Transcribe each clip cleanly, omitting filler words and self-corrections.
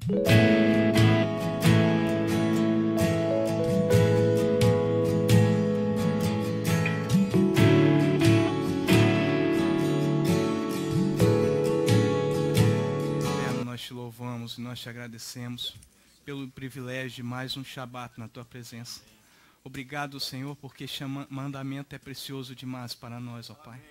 Nós te louvamos e nós te agradecemos pelo privilégio de mais um Shabat na tua presença. Obrigado, Senhor, porque mandamento é precioso demais para nós, ó Pai.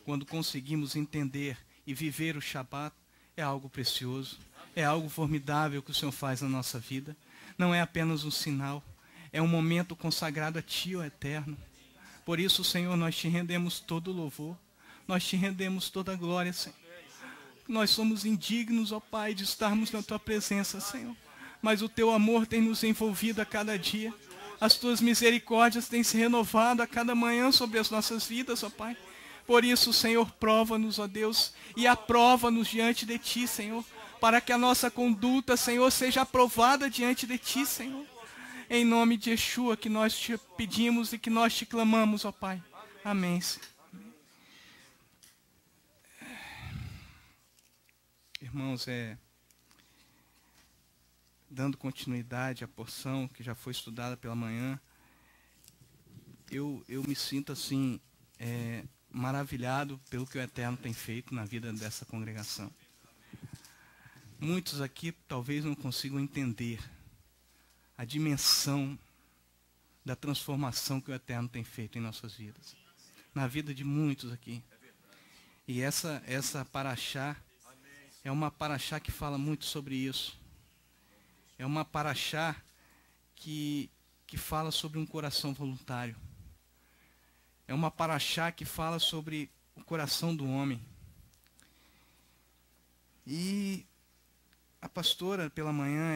Quando conseguimos entender e viver o Shabat, é algo precioso, é algo formidável que o Senhor faz na nossa vida. Não é apenas um sinal, é um momento consagrado a Ti, ó Eterno. Por isso, Senhor, nós te rendemos todo o louvor, nós te rendemos toda a glória, Senhor. Nós somos indignos, ó Pai, de estarmos na Tua presença, Senhor. Mas o Teu amor tem nos envolvido a cada dia. As Tuas misericórdias têm se renovado a cada manhã sobre as nossas vidas, ó Pai. Por isso, Senhor, prova-nos, ó Deus, e aprova-nos diante de Ti, Senhor, para que a nossa conduta, Senhor, seja aprovada diante de Ti, Senhor. Em nome de Yeshua que nós te pedimos e que nós te clamamos, ó Pai. Amém, Senhor. Irmãos, dando continuidade à porção que já foi estudada pela manhã, eu me sinto assim, maravilhado pelo que o Eterno tem feito na vida dessa congregação. Muitos aqui talvez não consigam entender a dimensão da transformação que o Eterno tem feito em nossas vidas, na vida de muitos aqui. E essa paraxá é uma paraxá que fala muito sobre isso. É uma paraxá que fala sobre um coração voluntário. É uma paraxá que fala sobre o coração do homem. E a pastora, pela manhã,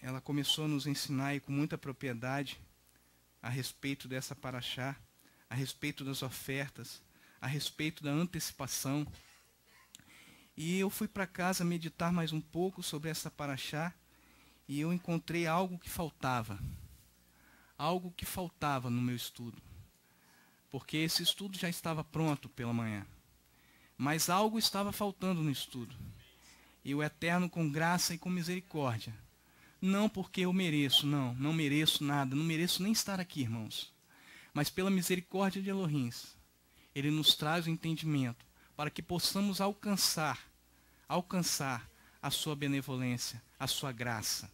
ela começou a nos ensinar aí com muita propriedade a respeito dessa paraxá, a respeito das ofertas, a respeito da antecipação. E eu fui para casa meditar mais um pouco sobre essa paraxá e eu encontrei algo que faltava no meu estudo. Porque esse estudo já estava pronto pela manhã, mas algo estava faltando no estudo. E o Eterno, com graça e com misericórdia, não porque eu mereço, não mereço nada, não mereço nem estar aqui, irmãos, mas pela misericórdia de Elohim, Ele nos traz o entendimento para que possamos alcançar a sua benevolência, a sua graça.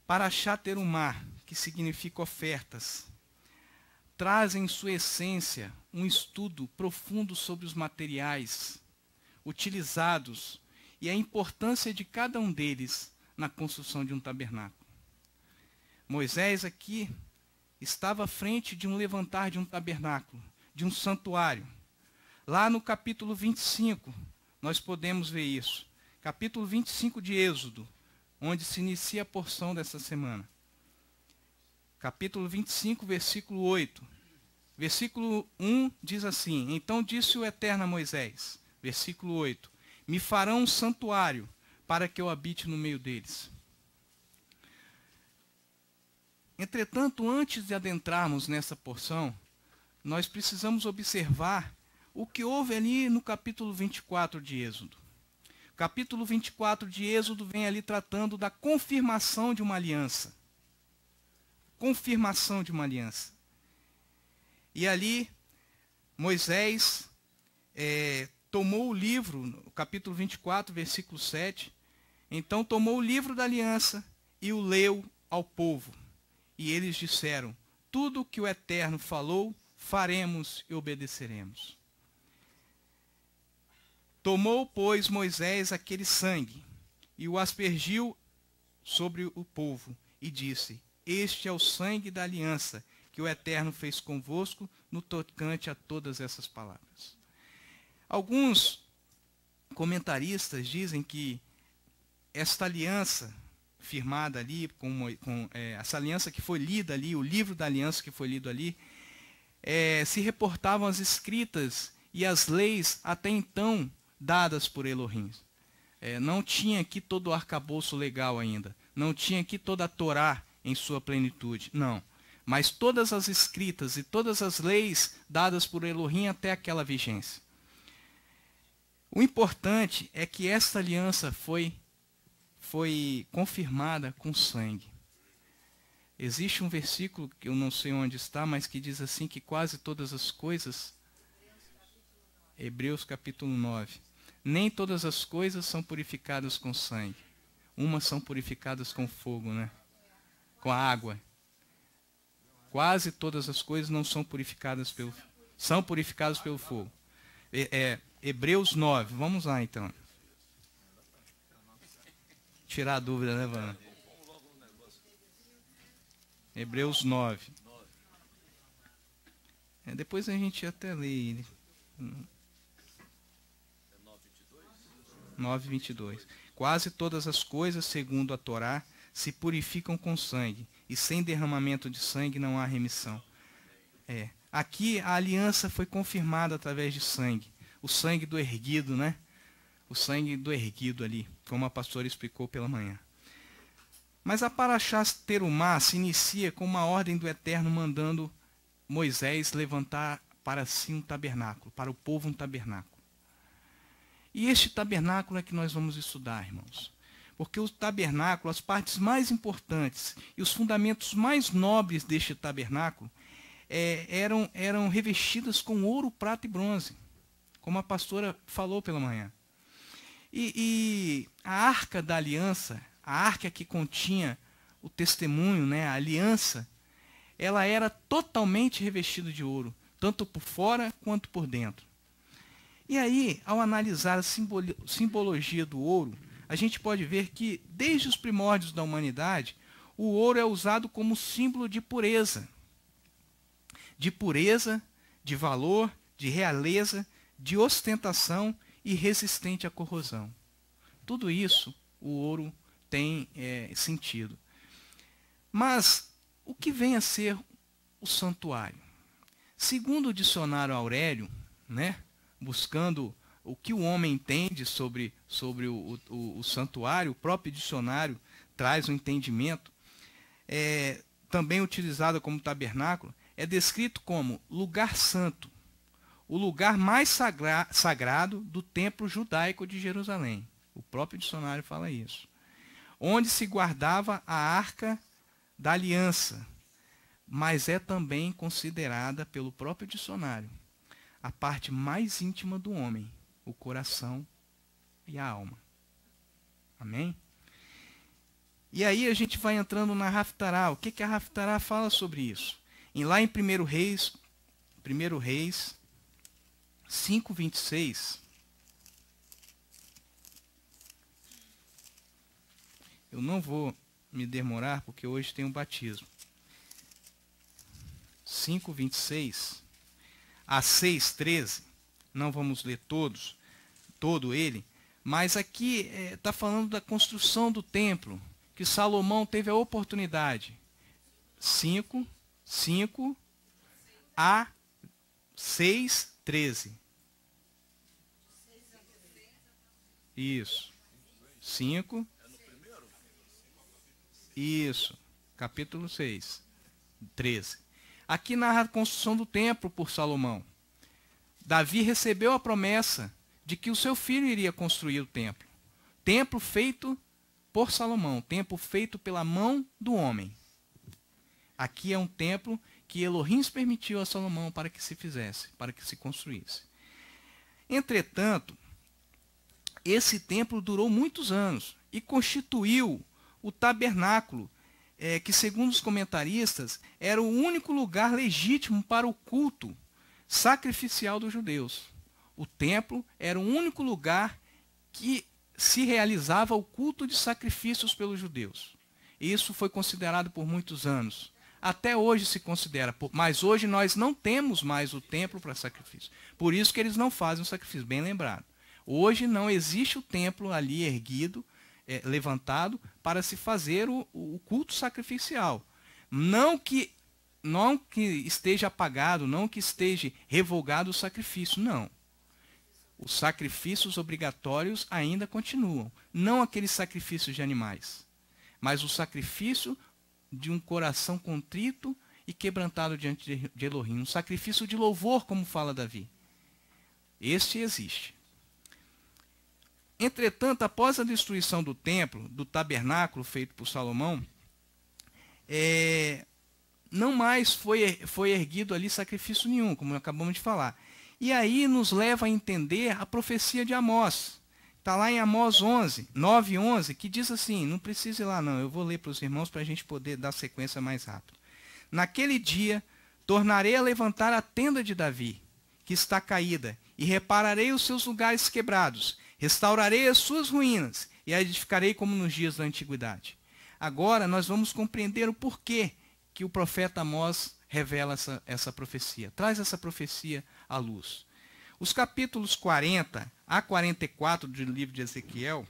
Paraxá terumá, que significa ofertas, traz em sua essência um estudo profundo sobre os materiais utilizados e a importância de cada um deles na construção de um tabernáculo. Moisés aqui estava à frente de um levantar de um tabernáculo, de um santuário. Lá no capítulo 25, nós podemos ver isso. Capítulo 25 de Êxodo, onde se inicia a porção dessa semana. Capítulo 25, versículo 8. Versículo 1 diz assim: Então disse o Eterno a Moisés, versículo 8, me farão um santuário para que eu habite no meio deles. Entretanto, antes de adentrarmos nessa porção, nós precisamos observar o que houve ali no capítulo 24 de Êxodo. O capítulo 24 de Êxodo vem ali tratando da confirmação de uma aliança. Confirmação de uma aliança. E ali, Moisés tomou o livro, no capítulo 24, versículo 7, então tomou o livro da aliança e o leu ao povo. E eles disseram, tudo o que o Eterno falou, faremos e obedeceremos. Tomou, pois, Moisés aquele sangue e o aspergiu sobre o povo e disse, este é o sangue da aliança que o Eterno fez convosco no tocante a todas essas palavras. Alguns comentaristas dizem que esta aliança firmada ali, essa aliança que foi lida ali, o livro da aliança que foi lido ali, se reportavam as escritas e as leis até então dadas por Elohim. Não tinha aqui todo o arcabouço legal ainda, não tinha aqui toda a Torá em sua plenitude, não. Mas todas as escritas e todas as leis dadas por Elohim até aquela vigência. O importante é que esta aliança foi foi confirmada com sangue. Existe um versículo, que eu não sei onde está, mas que diz assim, que quase todas as coisas, Hebreus capítulo 9, nem todas as coisas são purificadas com sangue. Umas são purificadas com fogo, né? Com a água. Quase todas as coisas não são purificadas são purificadas pelo fogo. Hebreus 9, vamos lá então. Tirar a dúvida, né, Vana? Hebreus 9. Depois a gente até lê ele. 9:22. Quase todas as coisas, segundo a Torá, se purificam com sangue, e sem derramamento de sangue não há remissão. Aqui a aliança foi confirmada através de sangue. O sangue do erguido, né? O sangue do erguido ali, como a pastora explicou pela manhã. Mas a Parashá Terumá se inicia com uma ordem do Eterno mandando Moisés levantar para si um tabernáculo, para o povo um tabernáculo. E este tabernáculo é que nós vamos estudar, irmãos. Porque o tabernáculo, as partes mais importantes e os fundamentos mais nobres deste tabernáculo eram revestidas com ouro, prata e bronze, como a pastora falou pela manhã. E a arca da aliança, a arca que continha o testemunho, né, a aliança, ela era totalmente revestida de ouro, tanto por fora quanto por dentro. E aí, ao analisar a simbologia do ouro, a gente pode ver que, desde os primórdios da humanidade, o ouro é usado como símbolo de pureza, de valor, de realeza, de ostentação e resistente à corrosão. Tudo isso, o ouro tem sentido. Mas, o que vem a ser o santuário? Segundo o dicionário Aurélio, né, buscando o que o homem entende sobre o santuário, o próprio dicionário traz um entendimento, também utilizado como tabernáculo, é descrito como lugar santo, o lugar mais sagrado do templo judaico de Jerusalém. O próprio dicionário fala isso. Onde se guardava a arca da aliança, mas é também considerada pelo próprio dicionário a parte mais íntima do homem, o coração e a alma. Amém? E aí a gente vai entrando na Haftará. O que a Haftará fala sobre isso? Lá em 1 Reis 5:26, eu não vou me demorar porque hoje tem um batismo. 5:26 a 6:13, não vamos ler todo ele, mas aqui está falando da construção do templo, que Salomão teve a oportunidade. 5 a 6:13. Isso. 5. Isso. Capítulo 6, 13. Aqui narra a construção do templo por Salomão. Davi recebeu a promessa de que o seu filho iria construir o templo. Templo feito por Salomão, templo feito pela mão do homem. Aqui é um templo que Elohim permitiu a Salomão para que se fizesse, para que se construísse. Entretanto, esse templo durou muitos anos e constituiu o tabernáculo, que segundo os comentaristas, era o único lugar legítimo para o culto sacrificial dos judeus. O templo era o único lugar que se realizava o culto de sacrifícios pelos judeus. Isso foi considerado por muitos anos. Até hoje se considera, mas hoje nós não temos mais o templo para sacrifício. Por isso que eles não fazem o sacrifício, bem lembrado. Hoje não existe o templo ali erguido, levantado, para se fazer o culto sacrificial. Não que esteja apagado, não que esteja revogado o sacrifício, não. Os sacrifícios obrigatórios ainda continuam. Não aqueles sacrifícios de animais, mas o sacrifício de um coração contrito e quebrantado diante de Elohim. Um sacrifício de louvor, como fala Davi. Este existe. Entretanto, após a destruição do templo, do tabernáculo feito por Salomão, não mais foi erguido ali sacrifício nenhum, como acabamos de falar. E aí nos leva a entender a profecia de Amós. Está lá em Amós 9:11, que diz assim, não precisa ir lá não, eu vou ler para os irmãos para a gente poder dar sequência mais rápido. Naquele dia, tornarei a levantar a tenda de Davi, que está caída, e repararei os seus lugares quebrados, restaurarei as suas ruínas, e a edificarei como nos dias da antiguidade. Agora nós vamos compreender o porquê que o profeta Amós revela essa profecia, traz essa profecia à luz. Os capítulos 40 a 44 do livro de Ezequiel,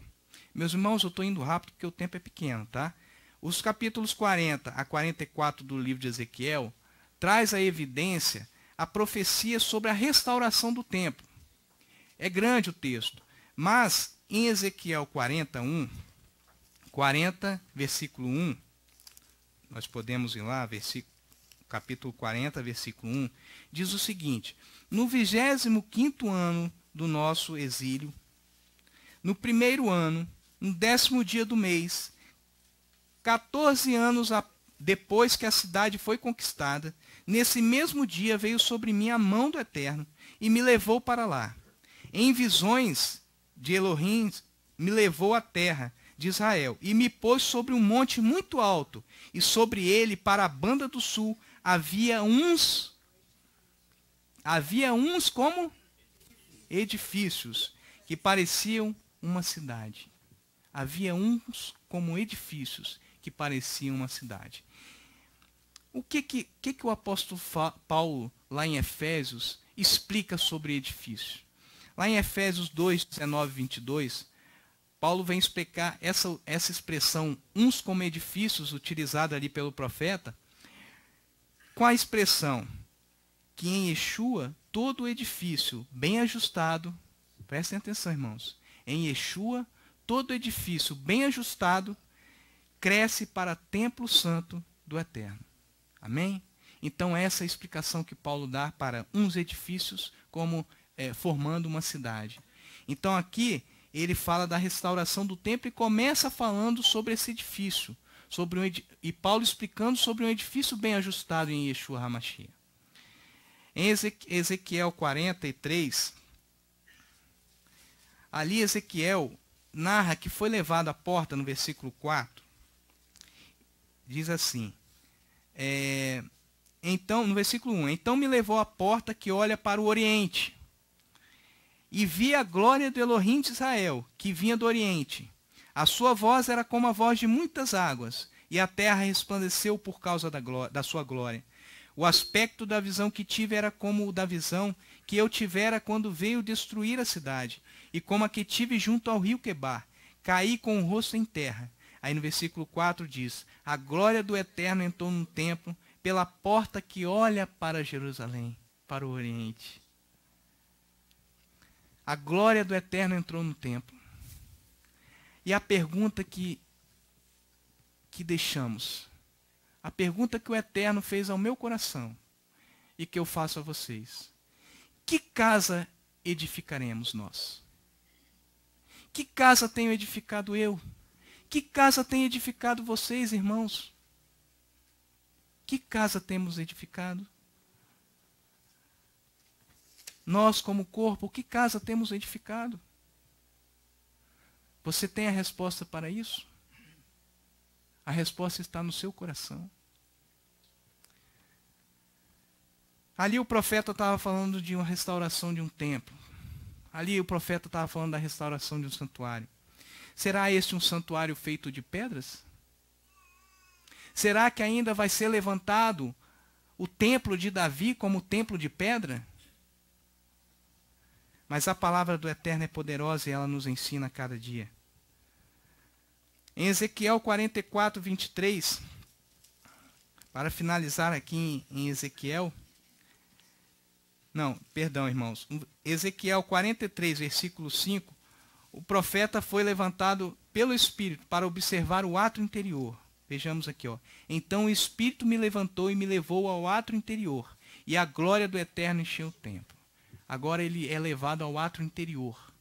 meus irmãos, eu estou indo rápido porque o tempo é pequeno, tá? Os capítulos 40 a 44 do livro de Ezequiel traz a evidência, a profecia sobre a restauração do templo. É grande o texto, mas em Ezequiel 40, versículo 1, nós podemos ir lá, capítulo 40, versículo 1, diz o seguinte: no 25º ano do nosso exílio, no primeiro ano, no 10º dia do mês, 14 anos depois que a cidade foi conquistada, nesse mesmo dia veio sobre mim a mão do Eterno e me levou para lá. Em visões de Elohim, me levou à terra de Israel e me pôs sobre um monte muito alto, e sobre ele, para a banda do sul, havia uns como edifícios que pareciam uma cidade. Havia uns como edifícios que pareciam uma cidade. O que o apóstolo Paulo, lá em Efésios, explica sobre edifício? Lá em Efésios 2, 19 e 22, Paulo vem explicar essa expressão, uns como edifícios, utilizada ali pelo profeta, com a expressão que em Yeshua, todo edifício bem ajustado, prestem atenção, irmãos, em Yeshua, todo edifício bem ajustado, cresce para templo santo do Eterno. Amém? Então essa é a explicação que Paulo dá para uns edifícios como formando uma cidade. Então aqui ele fala da restauração do templo e começa falando sobre esse edifício, e Paulo explicando sobre um edifício bem ajustado em Yeshua HaMashiach. Em Ezequiel 43, ali Ezequiel narra que foi levado à porta, no versículo 4, diz assim, então, no versículo 1, então me levou à porta que olha para o oriente, e vi a glória do Elohim de Israel, que vinha do oriente. A sua voz era como a voz de muitas águas, e a terra resplandeceu por causa da sua glória. O aspecto da visão que tive era como o da visão que eu tivera quando veio destruir a cidade, e como a que tive junto ao rio Quebar. Caí com o rosto em terra. Aí no versículo 4 diz, a glória do Eterno entrou no templo, pela porta que olha para Jerusalém, para o oriente. A glória do Eterno entrou no templo. E a pergunta que deixamos, a pergunta que o Eterno fez ao meu coração e que eu faço a vocês: que casa edificaremos nós? Que casa tenho edificado eu? Que casa tem edificado vocês, irmãos? Que casa temos edificado? Nós, como corpo, que casa temos edificado? Você tem a resposta para isso? A resposta está no seu coração. Ali o profeta estava falando de uma restauração de um templo. Ali o profeta estava falando da restauração de um santuário. Será este um santuário feito de pedras? Será que ainda vai ser levantado o templo de Davi como templo de pedra? Mas a palavra do Eterno é poderosa e ela nos ensina a cada dia. Em Ezequiel 44, 23, para finalizar aqui em Ezequiel, irmãos, Ezequiel 43, versículo 5, o profeta foi levantado pelo Espírito para observar o átrio interior. Vejamos aqui, ó. Então o Espírito me levantou e me levou ao átrio interior, e a glória do Eterno encheu o templo. Agora ele é levado ao átrio interior.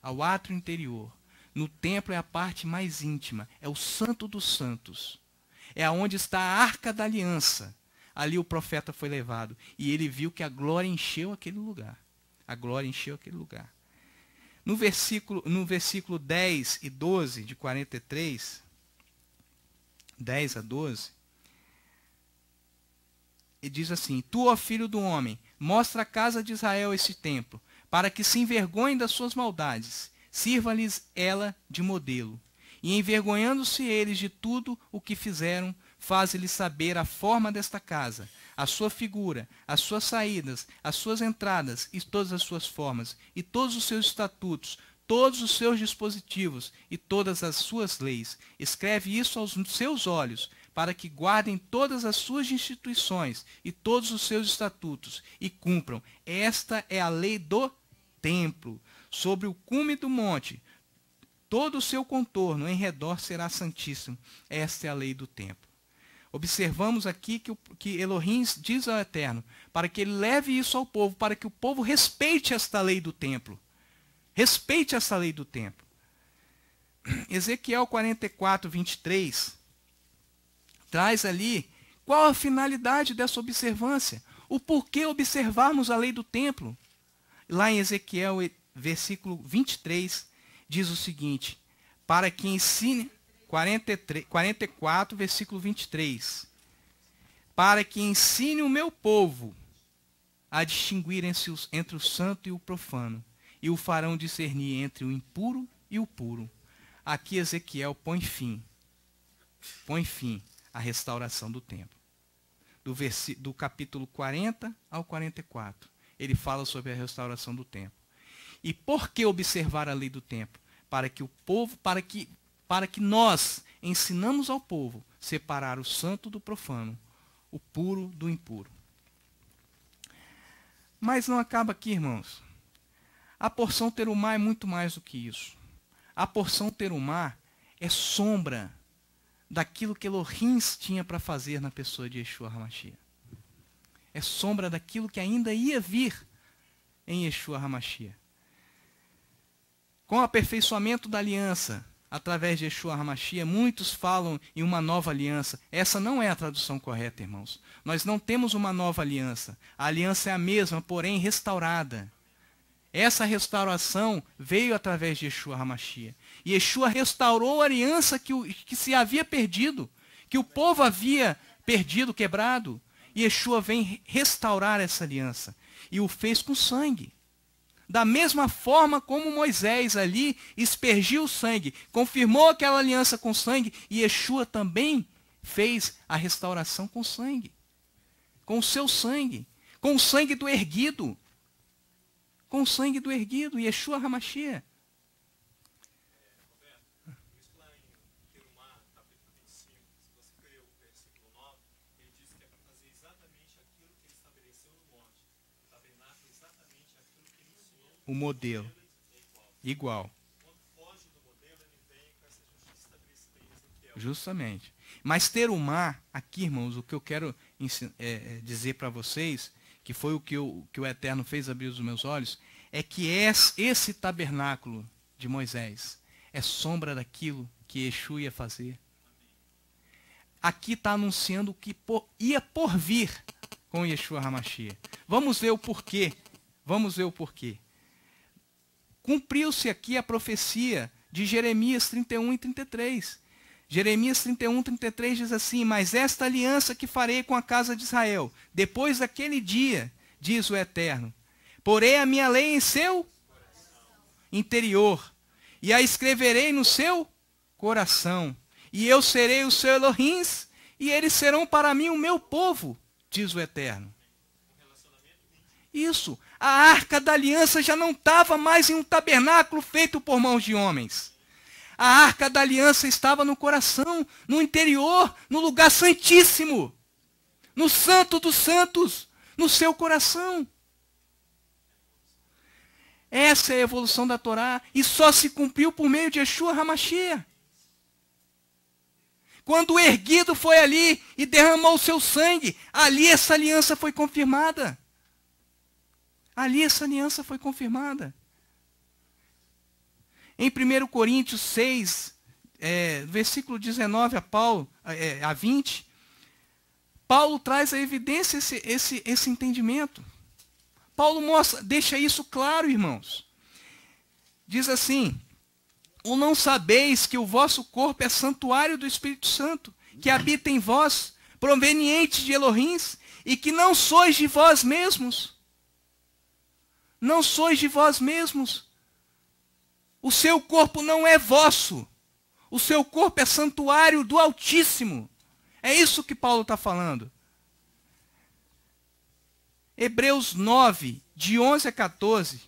ao átrio interior. No templo é a parte mais íntima, é o Santo dos Santos. É aonde está a Arca da Aliança. Ali o profeta foi levado e ele viu que a glória encheu aquele lugar. A glória encheu aquele lugar. No versículo 10 e 12 de 43, 10 a 12, ele diz assim: Tu, ó filho do homem, mostra à casa de Israel esse templo, para que se envergonhem das suas maldades, sirva-lhes ela de modelo. E envergonhando-se eles de tudo o que fizeram, faze-lhes saber a forma desta casa, a sua figura, as suas saídas, as suas entradas e todas as suas formas, e todos os seus estatutos, todos os seus dispositivos e todas as suas leis. Escreve isso aos seus olhos, para que guardem todas as suas instituições e todos os seus estatutos e cumpram. Esta é a lei do templo. Sobre o cume do monte, todo o seu contorno em redor será santíssimo. Esta é a lei do templo. Observamos aqui que Elohim diz ao Eterno, para que ele leve isso ao povo, para que o povo respeite esta lei do templo. Respeite essa lei do templo. Ezequiel 44, 23, traz ali qual a finalidade dessa observância, o porquê observarmos a lei do templo. Lá em Ezequiel, versículo 23, diz o seguinte: para que ensine, 44, versículo 23, para que ensine o meu povo a distinguir entre o santo e o profano, e o farão discernir entre o impuro e o puro. Aqui Ezequiel põe fim à restauração do templo. Do capítulo 40 ao 44, ele fala sobre a restauração do templo. E por que observar a lei do templo? Para que nós ensinamos ao povo separar o santo do profano, o puro do impuro. Mas não acaba aqui, irmãos. A porção terumá é muito mais do que isso. A porção terumá é sombra daquilo que Elohim tinha para fazer na pessoa de Yeshua HaMashiach. É sombra daquilo que ainda ia vir em Yeshua HaMashiach. Com o aperfeiçoamento da aliança, através de Yeshua HaMashiach, muitos falam em uma nova aliança. Essa não é a tradução correta, irmãos. Nós não temos uma nova aliança. A aliança é a mesma, porém restaurada. Essa restauração veio através de Yeshua HaMashiach. E Yeshua restaurou a aliança que se havia perdido, que o povo havia perdido, quebrado. E Yeshua vem restaurar essa aliança. E o fez com sangue. Da mesma forma como Moisés ali aspergiu o sangue, confirmou aquela aliança com sangue, e Yeshua também fez a restauração com sangue. Com o seu sangue. Com o sangue do erguido. Com o sangue do erguido, Yeshua HaMashiach. Isso lá em Terumá, capítulo 25, se você ler o versículo 9, ele diz que é para fazer exatamente aquilo que ele estabeleceu no monte. O tabernáculo é exatamente aquilo que ele ensinou. O modelo. Igual. Quando foge do modelo, ele vem com essa justiça estabelecida em Ezequiel. Justamente. Mas Terumá, aqui, irmãos, o que eu quero dizer para vocês, que foi o que o Eterno fez abrir os meus olhos, é que esse tabernáculo de Moisés é sombra daquilo que Yeshua ia fazer. Aqui está anunciando o que ia por vir com Yeshua HaMashiach. Vamos ver o porquê. Cumpriu-se aqui a profecia de Jeremias 31 e 33. Jeremias 31, 33 diz assim: mas esta aliança que farei com a casa de Israel, depois daquele dia, diz o Eterno, porei a minha lei em seu interior, e a escreverei no seu coração, e eu serei o seu Elohim, e eles serão para mim o meu povo, diz o Eterno. Isso, a arca da aliança já não estava mais em um tabernáculo feito por mãos de homens. A arca da aliança estava no coração, no interior, no lugar santíssimo, no santo dos santos, no seu coração. Essa é a evolução da Torá e só se cumpriu por meio de Yeshua HaMashiach. Quando o erguido foi ali e derramou o seu sangue, ali essa aliança foi confirmada. Ali essa aliança foi confirmada. Em 1 Coríntios 6, versículo 19 a 20, Paulo traz a evidência esse entendimento. Paulo deixa isso claro, irmãos. Diz assim: ou não sabeis que o vosso corpo é santuário do Espírito Santo, que habita em vós, proveniente de Elohim, e que não sois de vós mesmos? Não sois de vós mesmos. O seu corpo não é vosso. O seu corpo é santuário do Altíssimo. É isso que Paulo está falando. Hebreus 9, de 11 a 14.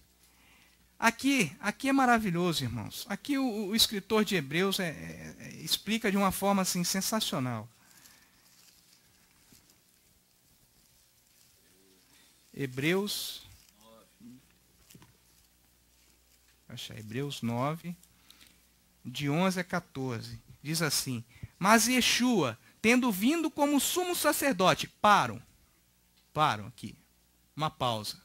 Aqui é maravilhoso, irmãos. Aqui o escritor de Hebreus explica de uma forma assim, sensacional. Hebreus 9, de 11 a 14. Diz assim: mas Yeshua, tendo vindo como sumo sacerdote, param aqui, uma pausa.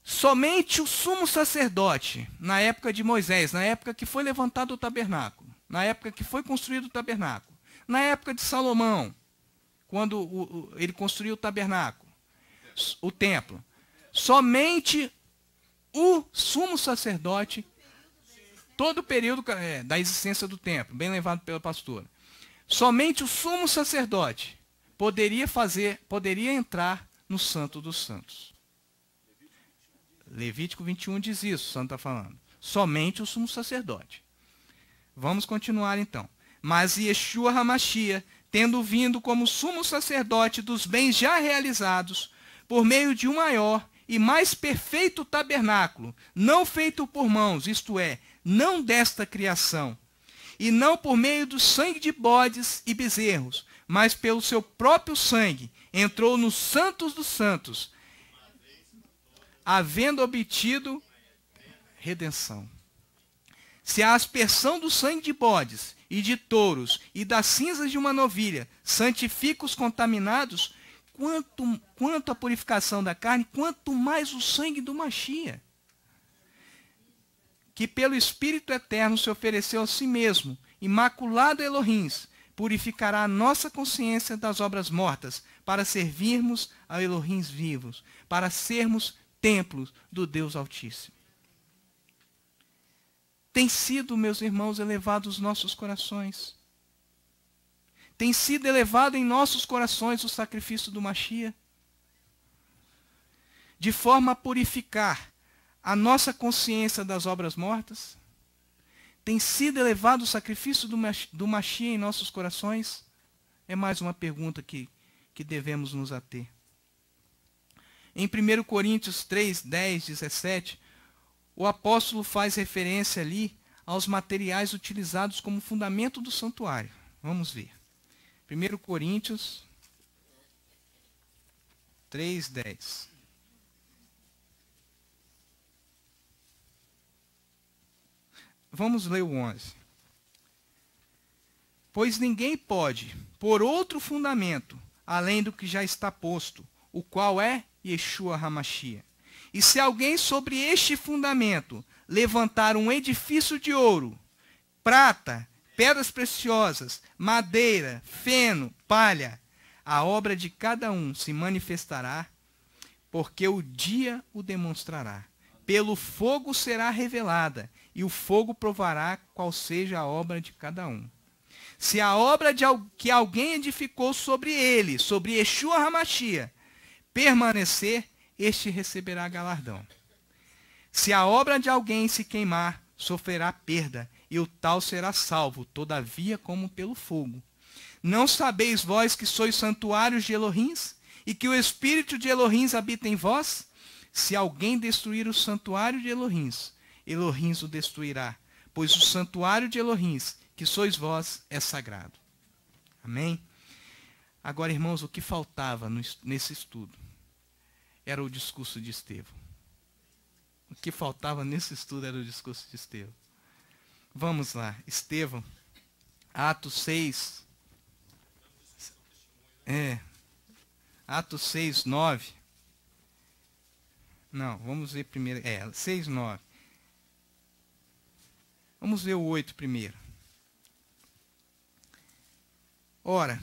Somente o sumo sacerdote, na época de Moisés, na época que foi levantado o tabernáculo, na época que foi construído o tabernáculo, na época de Salomão, quando ele construiu o tabernáculo, o templo, somente o sumo sacerdote, todo o período da existência do templo, bem lembrado pela pastora, somente o sumo sacerdote poderia entrar no Santo dos Santos. Levítico 21 diz isso, o Santo está falando. Somente o sumo sacerdote. Vamos continuar então. Mas Yeshua HaMashiach, tendo vindo como sumo sacerdote dos bens já realizados, por meio de um maior e mais perfeito tabernáculo, não feito por mãos, isto é, não desta criação, e não por meio do sangue de bodes e bezerros, mas pelo seu próprio sangue, entrou nos santos dos santos, havendo obtido redenção. Se a aspersão do sangue de bodes e de touros e das cinzas de uma novilha santifica os contaminados, quanto à purificação da carne, quanto mais o sangue do Mashiach, que pelo Espírito Eterno se ofereceu a si mesmo, imaculado Elohim, purificará a nossa consciência das obras mortas, para servirmos a Elohim vivos, para sermos templos do Deus Altíssimo. Tem sido, meus irmãos, elevado os nossos corações. Tem sido elevado em nossos corações o sacrifício do Mashiach, de forma a purificar a nossa consciência das obras mortas. Tem sido elevado o sacrifício do Mashiach em nossos corações? É mais uma pergunta que devemos nos ater. Em 1 Coríntios 3, 10, 17, o apóstolo faz referência ali aos materiais utilizados como fundamento do santuário. Vamos ver. 1 Coríntios 3, 10. Vamos ler o 11. Pois ninguém pode pôr outro fundamento, além do que já está posto, o qual é Yeshua HaMashiach. E se alguém sobre este fundamento levantar um edifício de ouro, prata, pedras preciosas, madeira, feno, palha, a obra de cada um se manifestará, porque o dia o demonstrará. Pelo fogo será revelada, e o fogo provará qual seja a obra de cada um. Se a obra que alguém edificou sobre ele, sobre Yeshua HaMashiach, permanecer, este receberá galardão. Se a obra de alguém se queimar, sofrerá perda, e o tal será salvo, todavia como pelo fogo. Não sabeis vós que sois santuários de Elohim, e que o Espírito de Elohim habita em vós? Se alguém destruir o santuário de Elohim, Elohim o destruirá, pois o santuário de Elohim, que sois vós, é sagrado. Amém? Agora, irmãos, o que faltava nesse estudo era o discurso de Estevão. O que faltava nesse estudo era o discurso de Estevão. Vamos lá, Estevão, Atos 6. Atos 6, 9. Não, vamos ver primeiro. 6, 9. Vamos ver o 8 primeiro. Ora,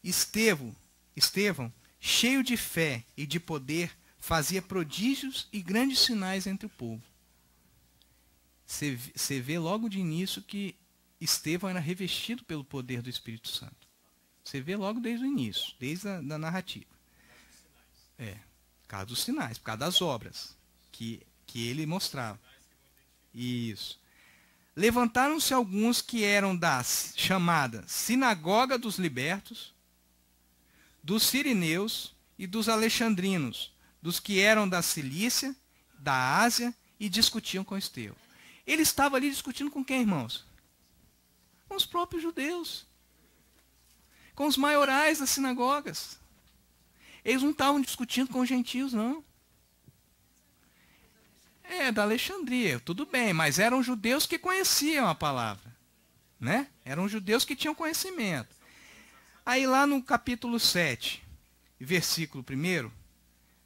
Estevão, cheio de fé e de poder, fazia prodígios e grandes sinais entre o povo. Você vê logo de início que Estevão era revestido pelo poder do Espírito Santo. Você vê logo desde o início, desde a da narrativa. Por causa dos sinais, por causa das obras que ele mostrava. Isso. Levantaram-se alguns que eram da chamada Sinagoga dos Libertos, dos Sirineus e dos Alexandrinos, dos que eram da Cilícia, da Ásia, e discutiam com Estevão. Ele estava ali discutindo com quem, irmãos? Com os próprios judeus. Com os maiorais das sinagogas. Eles não estavam discutindo com os gentios, não. Da Alexandria, tudo bem, mas eram judeus que conheciam a palavra. Né? Eram judeus que tinham conhecimento. Aí lá no capítulo 7, versículo 1,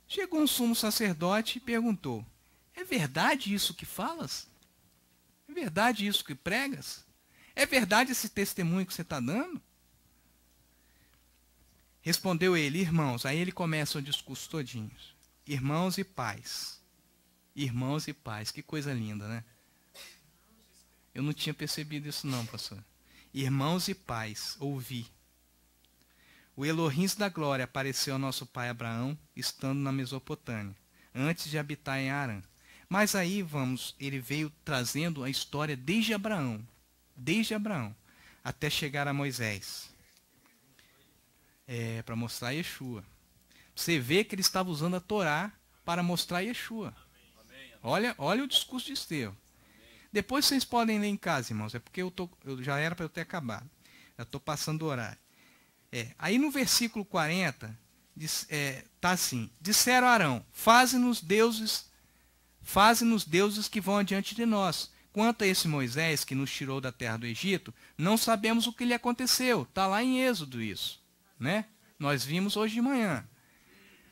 chegou um sumo sacerdote e perguntou: é verdade isso que falas? É verdade isso que pregas? É verdade esse testemunho que você está dando? Respondeu ele: irmãos. Aí ele começa o discurso todinho. Irmãos e pais. Irmãos e pais. Que coisa linda, né? Eu não tinha percebido isso não, pastor. Irmãos e pais, ouvi. O Elohim da glória apareceu ao nosso pai Abraão, estando na Mesopotâmia, antes de habitar em Harã. Mas aí, ele veio trazendo a história desde Abraão, até chegar a Moisés. Para mostrar Yeshua. Você vê que ele estava usando a Torá para mostrar Yeshua. Olha o discurso de Estevão. Depois vocês podem ler em casa, irmãos. É porque eu já era para eu ter acabado. Já estou passando o horário. Aí no versículo 40, está assim: disseram a Arão: faze-nos deuses que vão adiante de nós. Quanto a esse Moisés que nos tirou da terra do Egito, não sabemos o que lhe aconteceu. Está lá em Êxodo isso. Né? Nós vimos hoje de manhã.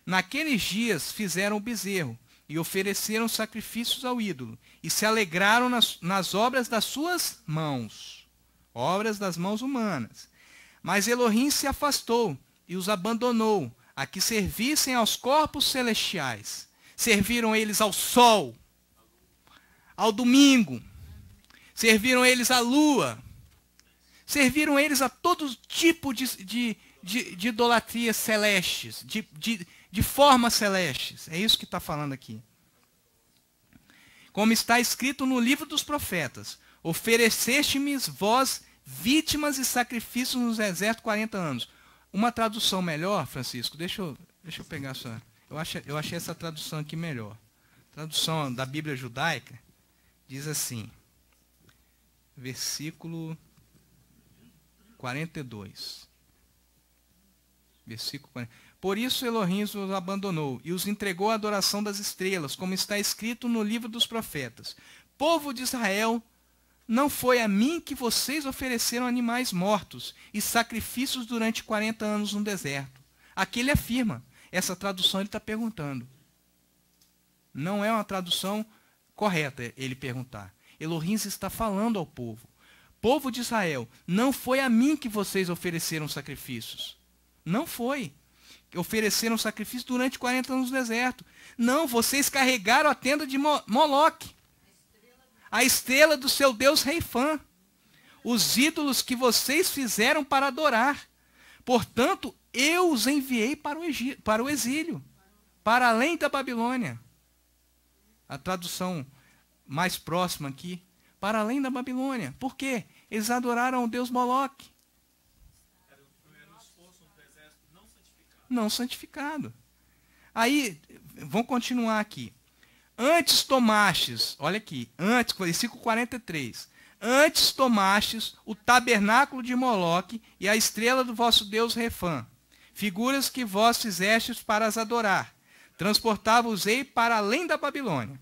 Naqueles dias fizeram o bezerro e ofereceram sacrifícios ao ídolo e se alegraram nas obras das suas mãos, obras das mãos humanas. Mas Elohim se afastou e os abandonou a que servissem aos corpos celestiais. Serviram eles ao sol, ao domingo, serviram eles à lua, serviram eles a todo tipo de idolatrias celestes, de formas celestes. É isso que está falando aqui. Como está escrito no livro dos profetas: ofereceste-me vós vítimas e sacrifícios nos desertos 40 anos. Uma tradução melhor, Francisco, deixa eu pegar só. Eu achei essa tradução aqui melhor. Tradução da Bíblia judaica diz assim, versículo 42. Versículo 40. Por isso Elohim os abandonou e os entregou à adoração das estrelas, como está escrito no livro dos profetas: povo de Israel, não foi a mim que vocês ofereceram animais mortos e sacrifícios durante 40 anos no deserto. Aqui ele afirma. Essa tradução ele está perguntando. Não é uma tradução correta ele perguntar. Elohim está falando ao povo: povo de Israel, não foi a mim que vocês ofereceram sacrifícios. Não foi. Ofereceram sacrifício durante 40 anos no deserto. Não, vocês carregaram a tenda de Moloque, a estrela do seu Deus Reifã, os ídolos que vocês fizeram para adorar. Portanto, eu os enviei para o exílio, para além da Babilônia. A tradução mais próxima aqui: para além da Babilônia. Por quê? Eles adoraram o Deus Moloque. Não santificado. Aí, vamos continuar aqui. Antes tomastes, olha aqui, versículo 43. Antes tomastes o tabernáculo de Moloque e a estrela do vosso Deus Refã, figuras que vós fizestes para as adorar. Transportava-os-ei para além da Babilônia.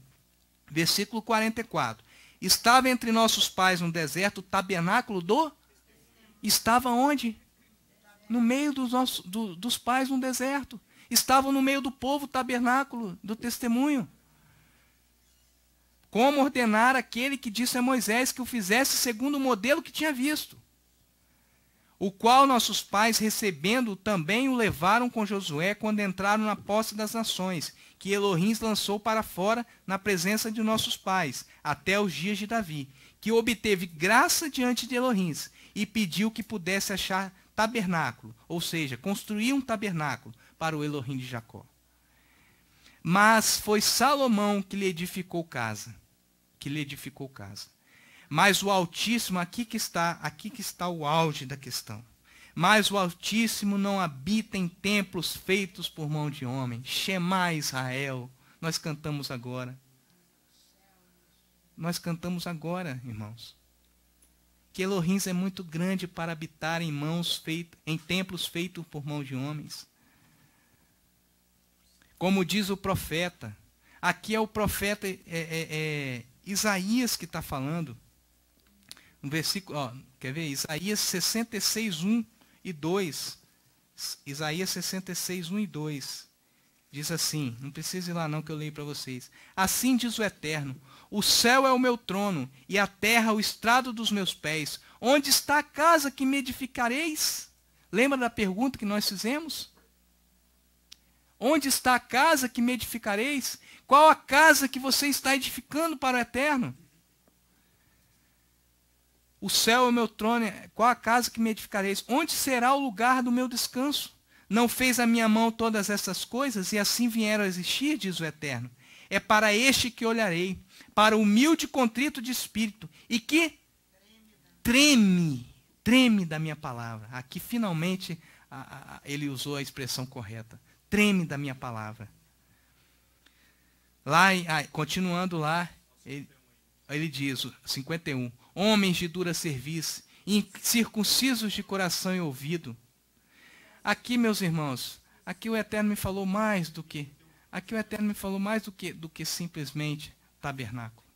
Versículo 44. Estava entre nossos pais no deserto o tabernáculo do... Estava onde? No meio dos pais no deserto. Estavam no meio do povo o tabernáculo do testemunho. como ordenara aquele que disse a Moisés que o fizesse segundo o modelo que tinha visto, o qual nossos pais, recebendo, também o levaram com Josué quando entraram na posse das nações, que Elohim lançou para fora na presença de nossos pais, até os dias de Davi, que obteve graça diante de Elohim e pediu que pudesse achar tabernáculo, ou seja, construir um tabernáculo para o Elohim de Jacó. Mas foi Salomão que lhe edificou casa. Mas o Altíssimo, aqui que está o auge da questão. Mas o Altíssimo não habita em templos feitos por mão de homem. Shema Israel. Nós cantamos agora. Irmãos. Que Elohim é muito grande para habitar em templos feitos por mão de homens. Como diz o profeta, aqui é o profeta Isaías que está falando. No versículo, quer ver? Isaías 66, 1 e 2. Isaías 66, 1 e 2. Diz assim, não precisa ir lá não que eu leio para vocês. Assim diz o Eterno, o céu é o meu trono e a terra o estrado dos meus pés. Onde está a casa que me edificareis? Lembra da pergunta que nós fizemos? Onde está a casa que me edificareis? Qual a casa que você está edificando para o Eterno? O céu é o meu trono, qual a casa que me edificareis? Onde será o lugar do meu descanso? Não fez a minha mão todas essas coisas, e assim vieram a existir, diz o Eterno. É para este que olharei, para o humilde e contrito de espírito, e que treme da minha palavra. Aqui finalmente ele usou a expressão correta. Treme da minha palavra. Lá, continuando lá, ele diz, 51, homens de dura cerviz, incircuncisos de coração e ouvido. Aqui, meus irmãos, aqui o Eterno me falou mais do que simplesmente tabernáculo.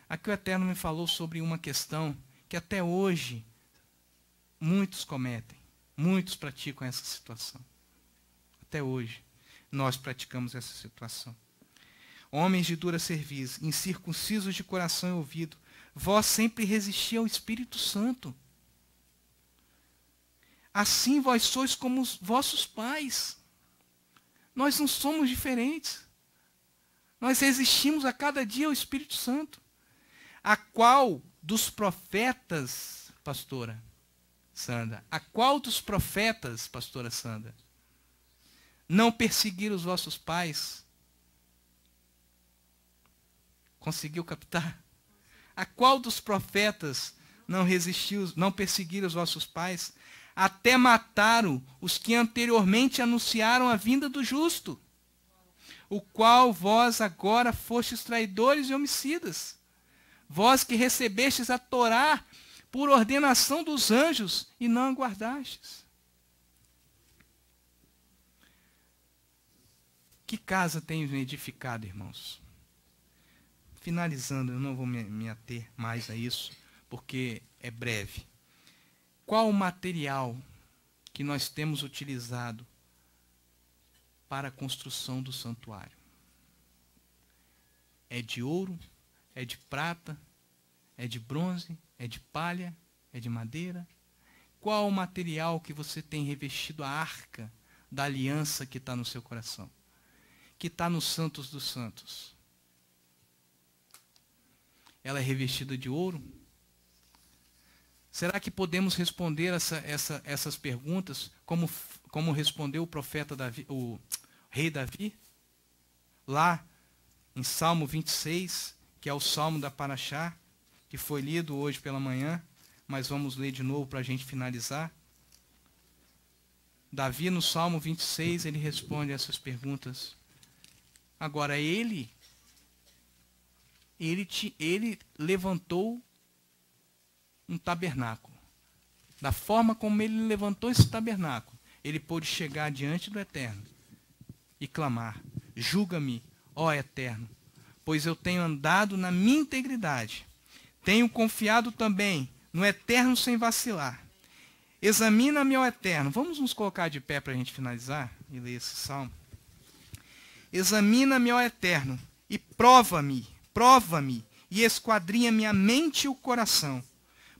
Aqui o Eterno me falou sobre uma questão que até hoje muitos cometem, muitos praticam essa situação. Até hoje nós praticamos essa situação. Homens de dura cerviz, incircuncisos de coração e ouvido, vós sempre resisti ao Espírito Santo. Assim vós sois como os vossos pais. Nós não somos diferentes. Nós resistimos a cada dia ao Espírito Santo. A qual dos profetas, pastora Sandra, não perseguiram os vossos pais? Conseguiu captar? A qual dos profetas não perseguiram os vossos pais? Até mataram os que anteriormente anunciaram a vinda do justo, o qual vós agora fostes traidores e homicidas. Vós que recebestes a Torá por ordenação dos anjos e não a guardastes. Que casa tenho edificado, irmãos? Finalizando, eu não vou me ater mais a isso, porque é breve. Qual o material que nós temos utilizado para a construção do santuário? É de ouro? É de prata? É de bronze? É de palha? É de madeira? Qual o material que você tem revestido a arca da aliança que está no seu coração? Que está nos Santos dos Santos? Ela é revestida de ouro? Será que podemos responder essas perguntas como respondeu o profeta Davi, o rei Davi? Lá em Salmo 26, que é o Salmo da Paraxá, que foi lido hoje pela manhã, mas vamos ler de novo para a gente finalizar. Davi, no Salmo 26, ele responde essas perguntas. Agora, ele levantou um tabernáculo. Da forma como ele levantou esse tabernáculo, ele pôde chegar diante do Eterno e clamar: julga-me, ó Eterno, pois eu tenho andado na minha integridade. Tenho confiado também no Eterno sem vacilar. Examina-me, ó Eterno. Vamos nos colocar de pé para a gente finalizar e ler esse salmo. Examina-me, ó Eterno, e prova-me Prova-me e esquadrinha-me a mente e o coração,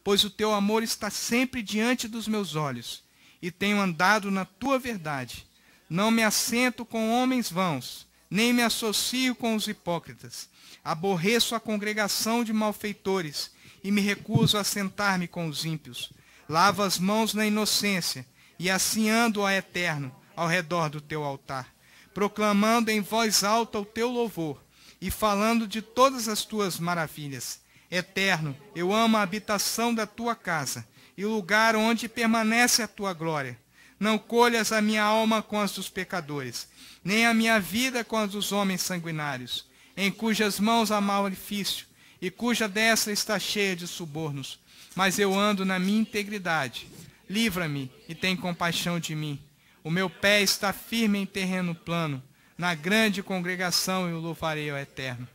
pois o teu amor está sempre diante dos meus olhos, e tenho andado na tua verdade. Não me assento com homens vãos, nem me associo com os hipócritas. Aborreço a congregação de malfeitores, e me recuso a sentar-me com os ímpios. Lavo as mãos na inocência, e assim ando, ó Eterno, ao redor do teu altar, proclamando em voz alta o teu louvor, e falando de todas as tuas maravilhas. Eterno, eu amo a habitação da tua casa, e o lugar onde permanece a tua glória. Não colhas a minha alma com as dos pecadores, nem a minha vida com as dos homens sanguinários, em cujas mãos há malefício, e cuja destra está cheia de subornos. Mas eu ando na minha integridade. Livra-me e tem compaixão de mim. O meu pé está firme em terreno plano. Na grande congregação eu louvarei ao Eterno.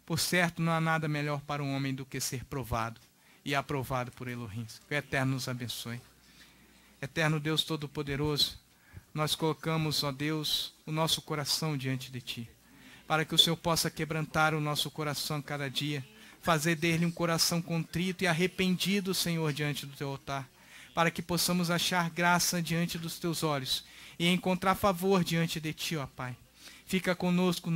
Por certo, não há nada melhor para um homem do que ser provado e aprovado por Elohim. Que o Eterno nos abençoe. Eterno Deus Todo-Poderoso, nós colocamos, ó Deus, o nosso coração diante de Ti, para que o Senhor possa quebrantar o nosso coração cada dia, fazer dele um coração contrito e arrependido, Senhor, diante do Teu altar, para que possamos achar graça diante dos Teus olhos e encontrar favor diante de Ti, ó Pai. Fica conosco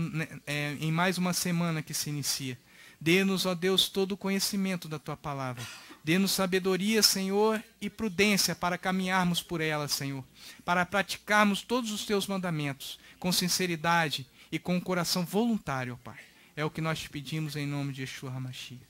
em mais uma semana que se inicia. Dê-nos, ó Deus, todo o conhecimento da Tua palavra. Dê-nos sabedoria, Senhor, e prudência para caminharmos por ela, Senhor, para praticarmos todos os Teus mandamentos com sinceridade e com um coração voluntário, ó Pai. É o que nós te pedimos em nome de Yeshua HaMashiach.